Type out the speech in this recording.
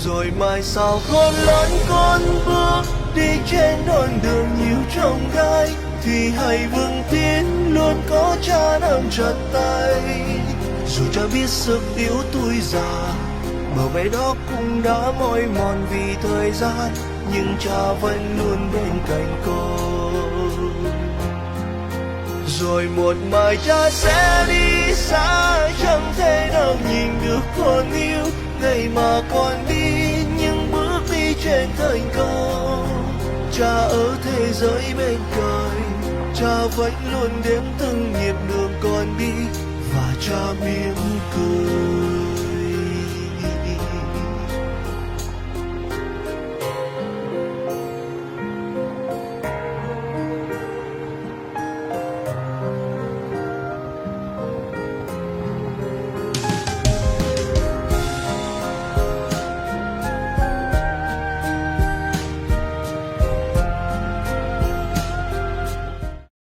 Rồi mai sau con lớn con bước đi trên con đường nhiều trông gai, thì hãy vững tin luôn có cha nắm chặt tay. Dù cha biết sức yếu tuổi già, bờ vai đó cũng đã mỏi mòn vì thời gian, nhưng cha vẫn luôn bên cạnh con. Rồi một mai cha sẽ đi xa, chẳng thể nào nhìn được con yêu. Ngày mà con đi những bước đi trên thành công, cha ở thế giới bên cạnh, cha vẫn luôn đếm từng nhịp đường con đi, và cha mỉm cười.